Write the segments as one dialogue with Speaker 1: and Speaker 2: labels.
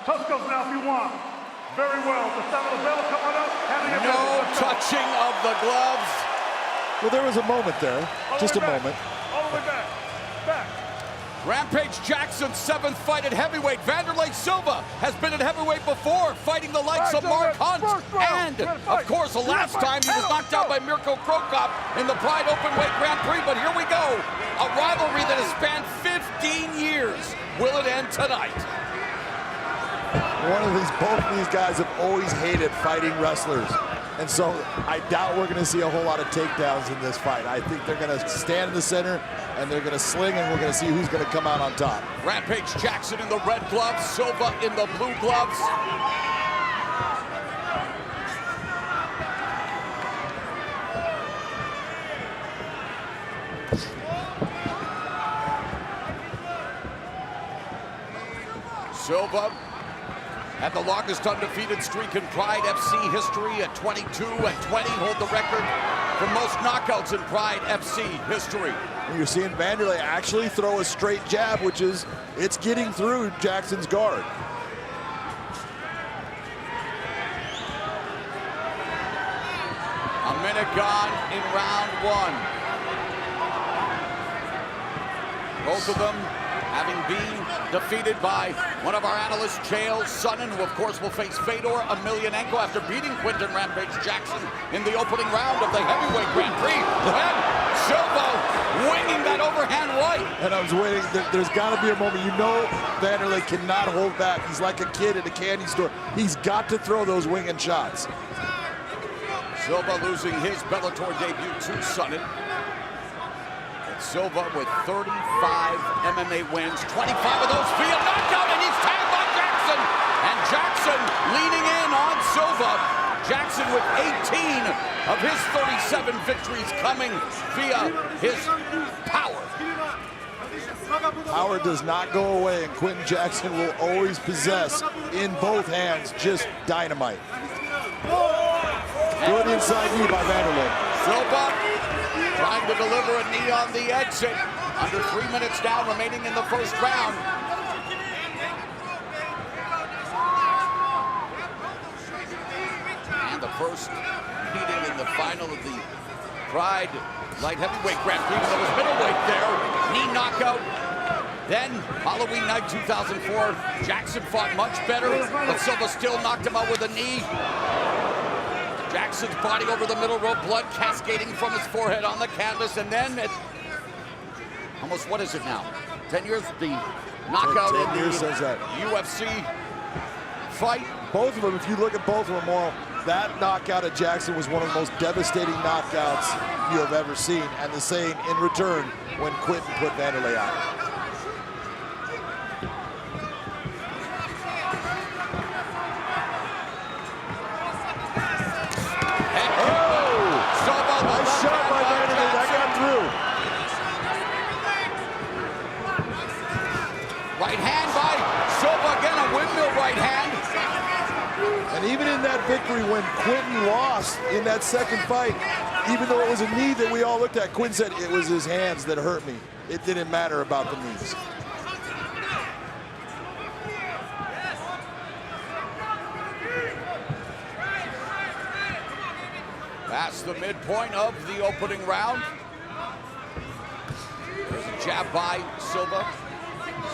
Speaker 1: Tuscos now if you want. Very well. The sound of the bell coming up.
Speaker 2: No touching of the gloves.
Speaker 3: Well, there was a moment there. Just a moment.
Speaker 1: All the way back. Back.
Speaker 2: Rampage Jackson's 7th fight at heavyweight. Wanderl Silva has been at heavyweight before, fighting the likes of Mark Hunt. And, of course, the last time he was knocked out by Mirko Krokop in the Pride Openweight Grand Prix. But here we go. A rivalry that has spanned 15 years. Will it end tonight?
Speaker 3: Both of these guys have always hated fighting wrestlers. And so I doubt we're going to see a whole lot of takedowns in this fight. I think they're going to stand in the center and they're going to sling, and we're going to see who's going to come out on top.
Speaker 2: Rampage Jackson in the red gloves, Silva in the blue gloves. Silva had the longest undefeated streak in Pride FC history at 22 and 20, hold the record for most knockouts in Pride FC history.
Speaker 3: You're seeing Wanderl actually throw a straight jab, which is, it's getting through Jackson's guard.
Speaker 2: A minute gone in round one. Both of them having been defeated by one of our analysts, Chael Sonnen, who of course will face Fedor Emelianenko after beating Quinton Rampage Jackson in the opening round of the heavyweight Grand Prix. And Silva winging that overhand right.
Speaker 3: And I was waiting, there's got to be a moment, you know Wanderl cannot hold back. He's like a kid at a candy store. He's got to throw those winging shots.
Speaker 2: Silva losing his Bellator debut to Sonnen. Silva with 35 MMA wins, 25 of those via knockout, and he's tagged by Jackson. And Jackson leaning in on Silva. Jackson with 18 of his 37 victories coming via his power.
Speaker 3: Power does not go away, and Quinton Jackson will always possess in both hands just dynamite. Good inside knee by Wanderl.
Speaker 2: Silva trying to deliver a knee on the exit. Under 3 minutes down remaining in the first round. And the first meeting in the final of the Pride Light Heavyweight Grand Prix. There was middleweight there. Knee knockout. Then, Halloween night 2004, Jackson fought much better, but Silva still knocked him out with a knee. Jackson's body over the middle rope, blood cascading from his forehead on the canvas, and then at almost, what is it now? 10 years, the knockout in the UFC fight.
Speaker 3: Both of them, if you look at both of them, that knockout at Jackson was one of the most devastating knockouts you have ever seen, and the same in return when Quinton put Wanderl out.
Speaker 2: Right hand by Silva, again a windmill right hand.
Speaker 3: And even in that victory when Quinton lost in that second fight, even though it was a knee that we all looked at, Quinton said it was his hands that hurt me. It didn't matter about the knees.
Speaker 2: That's the midpoint of the opening round. There's a jab by Silva.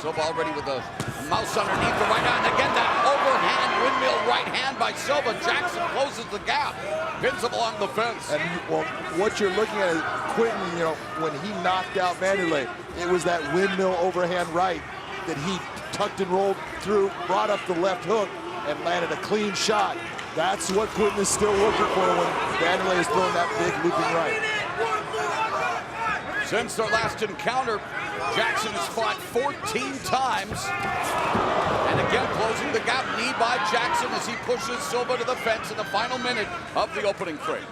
Speaker 2: Silva already with a mouse underneath the right hand. Again, that overhand windmill right hand by Silva. Jackson closes the gap, pins him along the fence.
Speaker 3: And well, what you're looking at is Quinton, you know, when he knocked out Wanderl, it was that windmill overhand right that he tucked and rolled through, brought up the left hook, and landed a clean shot. That's what Quinton is still looking for when Wanderl is throwing that big looping right.
Speaker 2: Since their last encounter, Jackson has fought 14 times. And again, closing the gap, knee by Jackson as he pushes Silva to the fence in the final minute of the opening frame.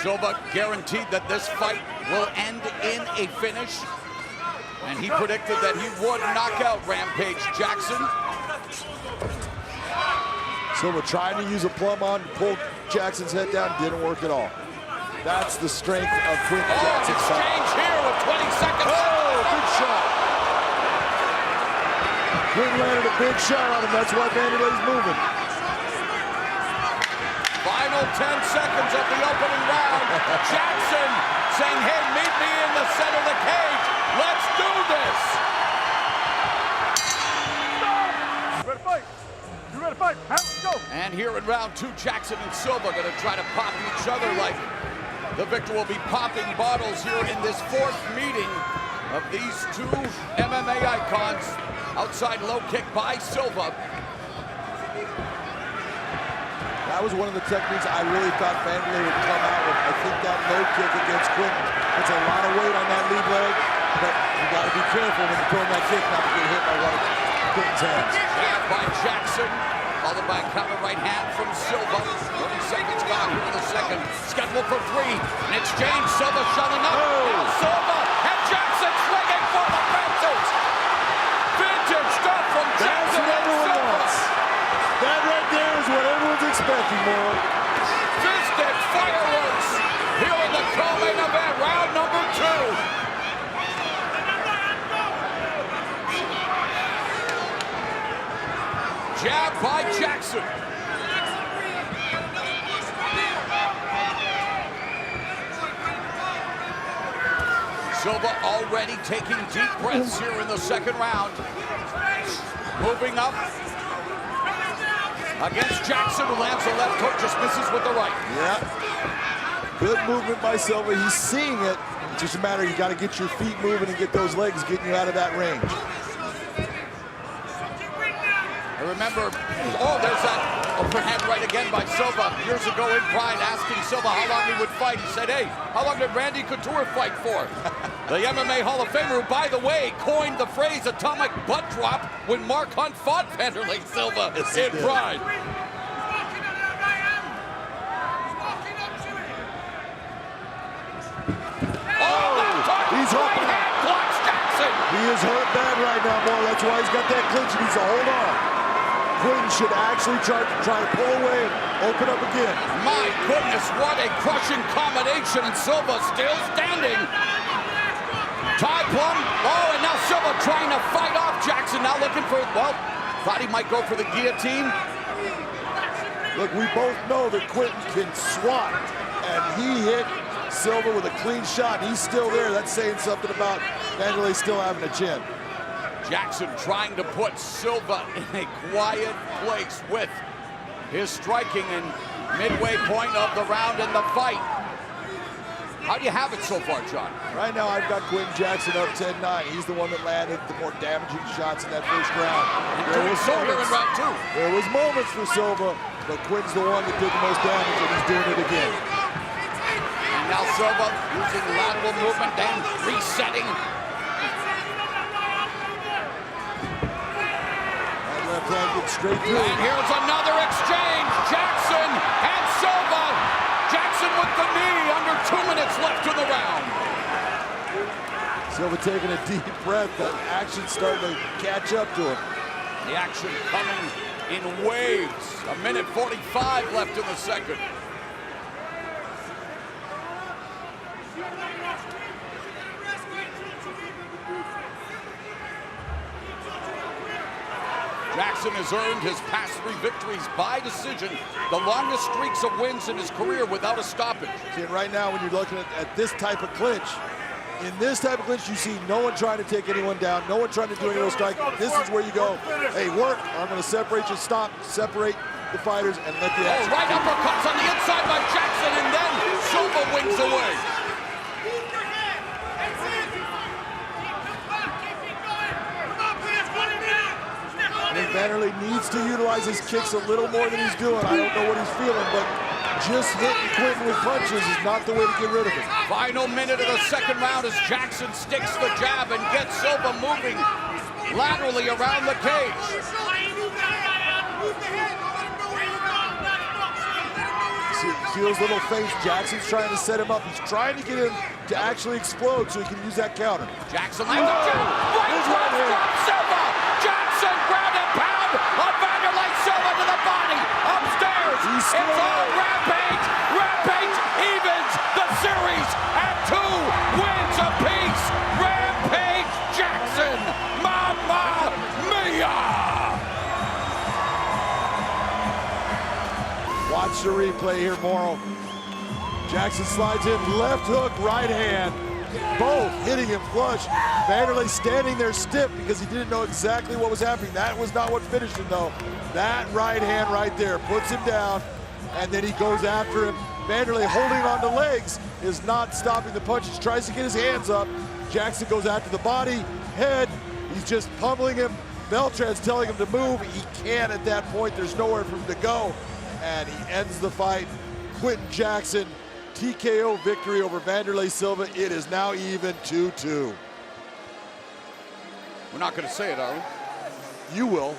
Speaker 2: Silva guaranteed that this fight will end in a finish. And he predicted that he would knock out Rampage Jackson.
Speaker 3: Silva trying to use a plumb on to pull Jackson's head down, didn't work at all. That's the strength of Quinton
Speaker 2: Oh,
Speaker 3: Jackson's side.
Speaker 2: exchange here with 20 seconds.
Speaker 3: Oh, big shot. Quinton landed a big shot on him. That's why Wanderl's moving.
Speaker 2: Final 10 seconds of the opening round. Jackson saying, hey, meet me in the center of the cage. Let's do this.
Speaker 1: You ready to fight? You ready to fight? Let's go.
Speaker 2: And here in round 2, Jackson and Silva going to try to pop each other like the victor will be popping bottles here in this 4th meeting of these 2 MMA icons. Outside low kick by Silva.
Speaker 3: That was one of the techniques I really thought Wanderl would come out with. I think that low kick against Quinton puts a lot of weight on that lead leg, but you got to be careful when you're throwing that kick not to get hit by one of Quinton's hands.
Speaker 2: Jab by Jackson, followed by a counter right hand from Silva. 30 seconds gone here in the second. Scheduled for 3. In exchange, Silva shutting up. Now Silva and Jackson swinging for the fences. Vintage stuff from Jackson and Silva.
Speaker 3: That right there is what everyone's expecting, more.
Speaker 2: Fisted fireworks here in the co-main event, round number 2. Jab by Jackson. Silva already taking deep breaths here in the second round. Moving up against Jackson, who lands the left hook, just misses with the right.
Speaker 3: Yeah. Good movement by Silva. He's seeing it. It's just a matter, you got to get your feet moving and get those legs getting you out of that range.
Speaker 2: I remember, oh, there's that overhand right again by Silva. Years ago in Pride, asking Silva how long he would fight. He said, hey, how long did Randy Couture fight for? The MMA Hall of Famer, who, by the way, coined the phrase atomic butt drop when Mark Hunt fought Wanderl Silva in Pride.
Speaker 3: He's hurt.
Speaker 2: Right hand blocks Jackson.
Speaker 3: He is hurt bad right now, boy. That's why he's got that clinch. He needs to hold on. Quinton should actually try to pull away and open up again.
Speaker 2: My goodness, what a crushing combination, and Silva still standing. Tie plum. Oh, and now Silva trying to fight off Jackson. Now looking for, well, thought he might go for the guillotine.
Speaker 3: Look, we both know that Quinton can swat, and he hit Silva with a clean shot. He's still there. That's saying something about Wanderl still having a chin.
Speaker 2: Jackson trying to put Silva in a quiet place with his striking and midway point of the round in the fight. How do you have it so far, John?
Speaker 3: Right now, I've got Quinton Jackson up 10-9. He's the one that landed the more damaging shots in that first round.
Speaker 2: There was so here in round 2.
Speaker 3: There was moments for Silva, but Quinton's the one that did the most damage, and he's doing it again.
Speaker 2: And now Silva using lateral movement, then resetting.
Speaker 3: That left hand gets straight through.
Speaker 2: And here's another exchange. Jackson and Silva. Jackson with the knee, under 2 minutes left in the round.
Speaker 3: Silva taking a deep breath. That action's starting to catch up to him.
Speaker 2: The action coming in waves. 1:45 left in the second. Jackson has earned his past 3 victories by decision, the longest streaks of wins in his career without a stoppage.
Speaker 3: See, and right now, when you're looking at this type of clinch, in this type of clinch, you see no one trying to take anyone down, no one trying to do any real striking. This is where you go, hey, work, I'm going to separate you, stop, separate the fighters, and let the action.
Speaker 2: Oh, right uppercuts on the inside by Jackson, and then Silva wings away.
Speaker 3: I think Wanderl needs to utilize his kicks a little more than he's doing. I don't know what he's feeling, but just hitting Quinton with punches is not the way to get rid of him.
Speaker 2: Final minute of the second round as Jackson sticks the jab and gets Silva moving laterally around the cage.
Speaker 3: See those little feints? Jackson's trying to set him up. He's trying to get him to actually explode so he can use that counter.
Speaker 2: Jackson lands a jab. Right from Silva. Jackson ground and pound on Wanderl Silva to the body. Upstairs. It's all Rampage. Rampage evens the
Speaker 3: the replay here, Morrow. Jackson slides in, left hook, right hand. Both hitting him flush. Wanderl standing there stiff because he didn't know exactly what was happening. That was not what finished him, though. That right hand right there puts him down, and then he goes after him. Wanderl holding on to legs is not stopping the punches, tries to get his hands up. Jackson goes after the body, head. He's just pummeling him. Beltran's telling him to move. He can't at that point. There's nowhere for him to go. And he ends the fight. Quinton Jackson, TKO victory over Wanderl Silva. It is now even 2-2.
Speaker 2: We're not going to say it, are we?
Speaker 3: You will.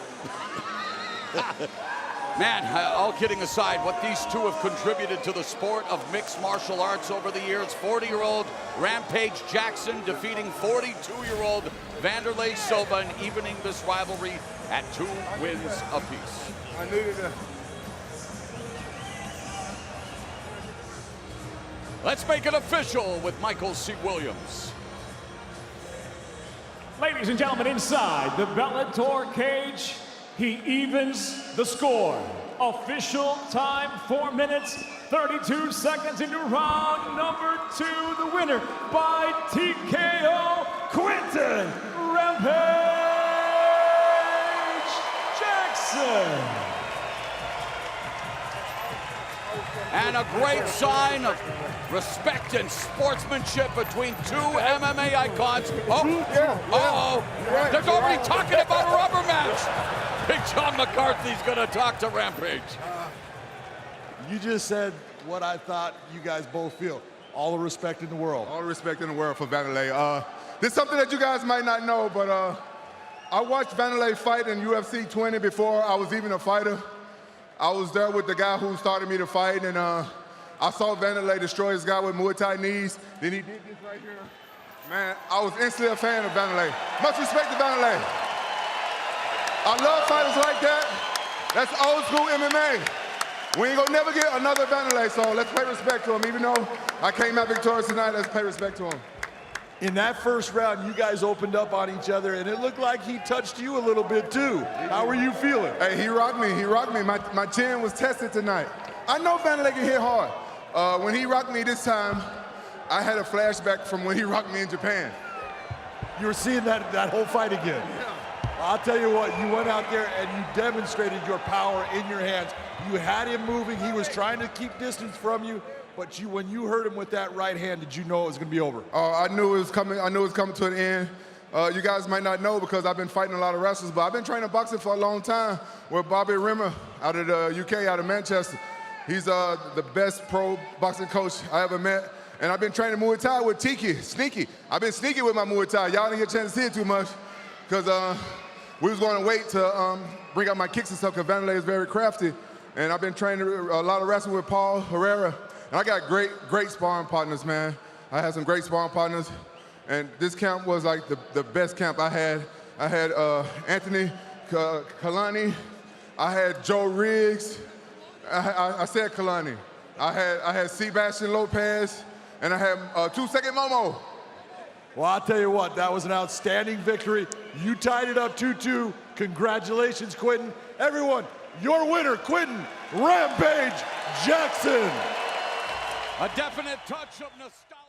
Speaker 2: Man, all kidding aside, what these two have contributed to the sport of mixed martial arts over the years. 40-year-old Rampage Jackson defeating 42-year-old Wanderl Silva and evening this rivalry at 2 wins apiece.
Speaker 4: I needed to.
Speaker 2: Let's make it official with Michael C. Williams.
Speaker 5: Ladies and gentlemen, inside the Bellator cage, he evens the score. Official time, 4 minutes, 32 seconds into round number 2. The winner by TKO, Quinton Rampage Jackson.
Speaker 2: And a great sign of respect and sportsmanship between two MMA icons. They're already talking about a rubber match. Big John McCarthy's gonna talk to Rampage.
Speaker 3: You just said what I thought you guys both feel. All the respect in the world.
Speaker 4: All the respect in the world for Wanderl. This is something that you guys might not know, but I watched Wanderl fight in UFC 20 before I was even a fighter. I was there with the guy who started me to fight, and I saw Wanderl destroy his guy with Muay Thai knees. Then he did this right here. Man, I was instantly a fan of Wanderl. Much respect to Wanderl. I love fighters like that. That's old school MMA. We ain't gonna never get another Wanderl, so let's pay respect to him. Even though I came out victorious tonight, let's pay respect to him.
Speaker 3: In that first round, you guys opened up on each other, and it looked like he touched you a little bit, too. How were you feeling?
Speaker 4: Hey, he rocked me. He rocked me. My chin was tested tonight. I know Wanderl can hit hard. When he rocked me this time, I had a flashback from when he rocked me in Japan.
Speaker 3: You were seeing that whole fight again.
Speaker 4: Yeah.
Speaker 3: I'll tell you what, you went out there and you demonstrated your power in your hands. You had him moving. He was trying to keep distance from you. But when you hurt him with that right hand, did you know it was going to be over?
Speaker 4: I knew it was coming. I knew it was coming to an end. You guys might not know because I've been fighting a lot of wrestlers, but I've been training boxing for a long time with Bobby Rimmer out of the UK, out of Manchester. He's the best pro boxing coach I ever met. And I've been training Muay Thai with Tiki, Sneaky. I've been sneaky with my Muay Thai. Y'all didn't get a chance to see it too much because we was going to wait to bring out my kicks and stuff because Wanderl is very crafty. And I've been training a lot of wrestling with Paul Herrera. And I got great sparring partners, man. I had some great sparring partners. And this camp was like the best camp I had. I had Anthony Kalani. I had Joe Riggs. I said Kalani. I had Sebastian Lopez. And I had 2-second Momo.
Speaker 3: Well, I'll tell you what, that was an outstanding victory. You tied it up 2-2. Congratulations, Quinton. Everyone, your winner, Quinton Rampage Jackson.
Speaker 2: A definite touch of nostalgia.